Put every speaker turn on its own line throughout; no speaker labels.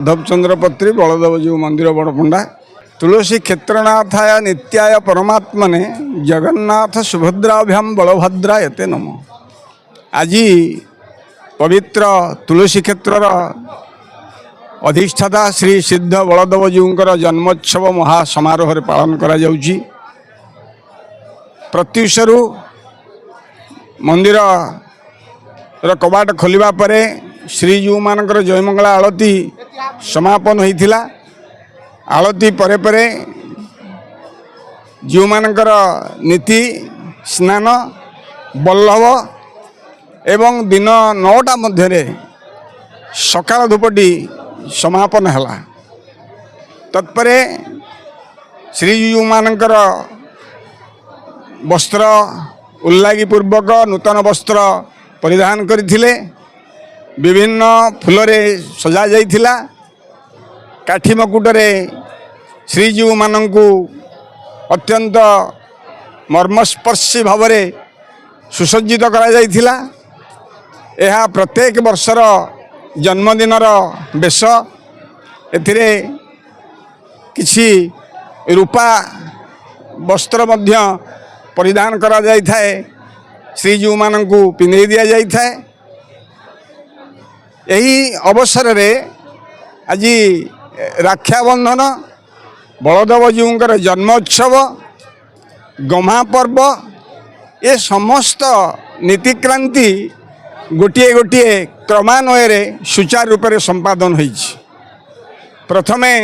धवचंद्रपत्री बलदेवजीव मंदिर बड़पंडा तुलसी क्षेत्रनाथाय नित्याय परमात्मने जगन्नाथ सुभद्राभ्याम बलभद्रा एते नम। आज पवित्र तुलसी क्षेत्र अधिष्ठाता श्री सिद्ध बलदेवजीवर जन्मोत्सव महासमारोह पालन करा जाउची। प्रत्युषरु मंदिर कबाट खोलिबा परे श्रीजीव मानकर जयमंगला आलती समापन होइथिला। आलती परे परे जीव मानकर नीति स्नान बल्लभ एवं दिन 9टा मध्यरे सकाळ धूपटी समापन हला। तत्परे श्रीजीव मानकर वस्त्र उल्लागी पूर्वक नूतन वस्त्र परिधान करथिले। विभिन्न फूलरे सजा जाइथिला। काठी मकुटरे श्रीजीव मानंकु अत्यंत मर्मस्पर्शी भावरे सुसज्जित करा जाइथिला। एहा प्रत्येक वर्षर जन्मदिनर बेश। एथिरे किछि रूपा वस्त्र मध्य परिधान करा जाई थाए। श्रीजीव मानंकु पिंधे दिया जाई थाए। यही अवसर रे आज रक्षाबंधन बलदेवजीवर जन्मोत्सव गम्हा पर्व ये समस्त नीतिक्रांति गोटे गोटे क्रमान्वय सुचारू रूप से संपादन होइछि। प्रथमे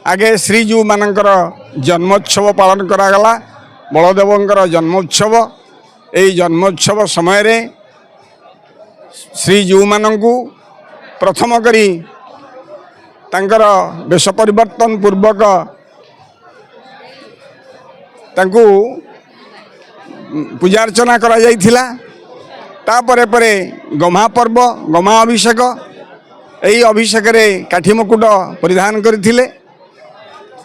आगे श्रीजीव मानकर जन्मोत्सव पालन करागला। बलदेवंकर जन्मोत्सव यही जन्मोत्सव समय रे श्रीजीव मानंकु प्रथम करी तांकर वेश परिवर्तन पूर्वक तांकु पूजा अर्चना करा जाइथिला। तापरे परे गम्हा पर्व गम्हा अभिषेक यही अभिषेक रे काठी मुकुट परिधान करथिले।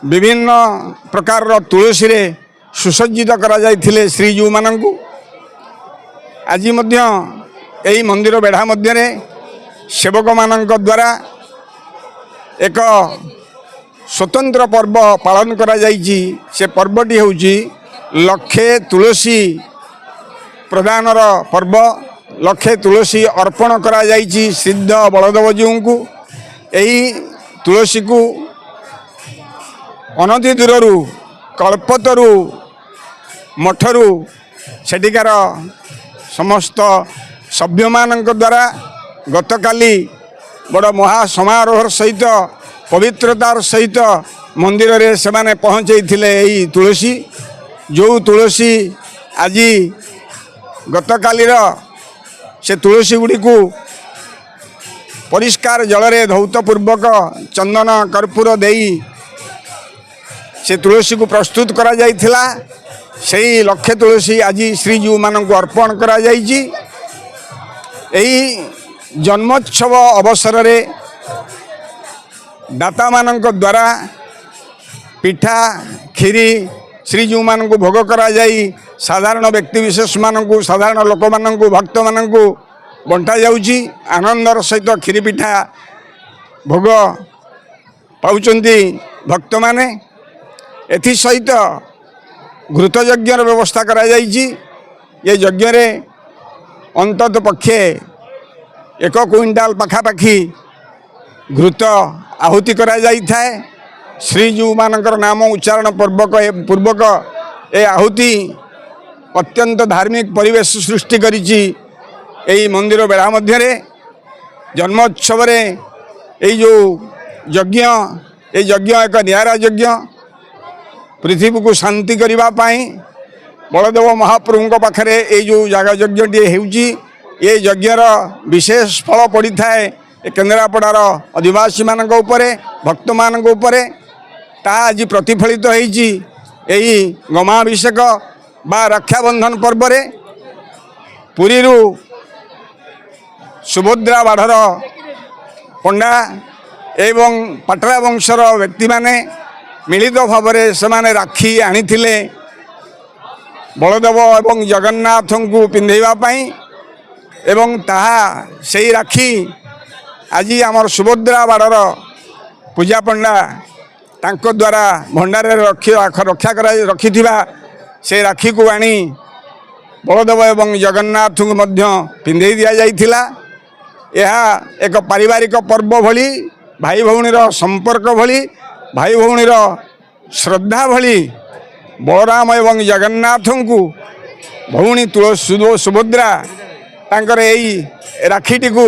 विभिन्न प्रकार तुलसी रे सुसज्जित करा जाइथिले श्रीजीव मानंकु। आज मध्य यही मंदिर बेढ़ा मध्य सेवक मानक द्वारा एक स्वतंत्र पर्व पालन करा जाइछि। से पर्वटी होउछि लक्षे तुलसी प्रदानर पर्व। लक्षे तुलसी अर्पण करा जाइछि सिद्ध बलदेवजीव को। यही तुलसी को अनति दूररू कल्पतरु मठरू सेठिकार समस्त सभ्य मानक द्वारा गतकाली बड़ महासमारोह सहित पवित्रतार सहित मंदिर रे सेमाने पहुँचे यही तुलसी। जो तुलसी आज गतकालीर से तुलसी गुड़ी को परिष्कार जलरे धौतपूर्वक चंदन कर्पूर देई से तुलसी को प्रस्तुत करा जाइथिला। सेही लक्षे तुलसी आज श्रीजीव मानक अर्पण करा जाइछि। यही जन्मोत्सव अवसर रे दाता मानक द्वारा पिठा खीरी श्रीजीव मानक भोग करा जाई साधारण व्यक्ति विशेष मानक साधारण लोक मानक भक्त मानक बंटा जाउछि। आनंदर सहित खीरी पिठा भोग पाउचंती भक्त माने। एथि सहित घृत यज्ञर व्यवस्था करा जाइछि। ये यज्ञ रे अंतत पक्षे 1 क्विंटाल पाखापाखी घृत आहुति करा जाई थाए। श्रीजीव मानकर नाम उच्चारण पूर्वक ए आहुति अत्यंत धार्मिक परिवेश सृष्टि करिछि। एही मंदिर बेढ़ा मध्य जन्मोत्सव रे एही जो यज्ञ एक नियारा यज्ञ पृथ्वी को शांति करबा पाई बलदेव महाप्रभु पाखरे ए जो जागा यज्ञ हेउची। ये यज्ञर विशेष फल पड़ी थाए केन्द्रापड़ार आदिवासी मानक उपरे भक्त मानक उपरे। ता आज प्रतिफलित होइछि एही गमाभिषेक बा रक्षाबंधन पर्व रे। पुरी सुभद्रा बाढ़र पंडा एवं पाटरा वंशर व्यक्ति माने मिलित भाव से राखी आनिथिले बलदेव एवं जगन्नाथ को पिंधेवा पाई। एवं ताहा सेही राखी आज आमर सुभद्रा बाड़र ପୂଜା ପଣ୍ଡା ତାଙ୍କ ଦ୍ୱାରା ଭଣ୍ଡାରରେ ରକ୍ଷା ରଖିଥିବା ସେ ରାକ୍ଷୀକୁ ଆଣି ବଳଦେବ ଏବଂ ଜଗନ୍ନାଥଙ୍କୁ ମଧ୍ୟ ପିନ୍ଧେଇ ଦିଆଯାଇଥିଲା। ଏହା ଏକ ପାରିବାରିକ ପର୍ବ ଭଳି, ଭାଇ ଭଉଣୀର ସମ୍ପର୍କ ଭଳି, ଭାଇ ଭଉଣୀର ଶ୍ରଦ୍ଧା ଭଳି ବଳରାମ ଏବଂ ଜଗନ୍ନାଥଙ୍କୁ ଭଉଣୀ ସୁଭଦ୍ରା ତାଙ୍କର ଏଇ ରାକ୍ଷୀଟିକୁ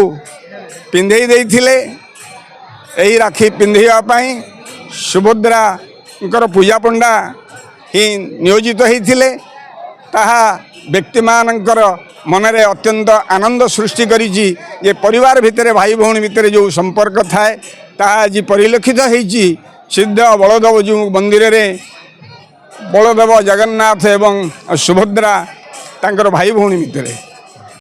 ପିନ୍ଧେଇ ଦେଇଥିଲେ। ଏହି ରାକ୍ଷୀ ପିନ୍ଧେଇବା ପାଇଁ ସୁଭଦ୍ରାଙ୍କର ପୂଜା ପଣ୍ଡା ହିଁ ନିୟୋଜିତ ହୋଇଥିଲେ। ତାହା ବ୍ୟକ୍ତିମାନଙ୍କର ମନରେ ଅତ୍ୟନ୍ତ ଆନନ୍ଦ ସୃଷ୍ଟି କରିଛି ଯେ ପରିବାର ଭିତରେ ଭାଇ ଭଉଣୀ ଭିତରେ ଯେଉଁ ସମ୍ପର୍କ ଥାଏ ତାହା ଆଜି ପରିଲକ୍ଷିତ ହୋଇଛି ସିଦ୍ଧ ବଳଦେବ ଯେଉଁ ମନ୍ଦିରରେ ବଳଦେବ ଜଗନ୍ନାଥ ଏବଂ ସୁଭଦ୍ରା ତାଙ୍କର ଭାଇ ଭଉଣୀ ଭିତରେ।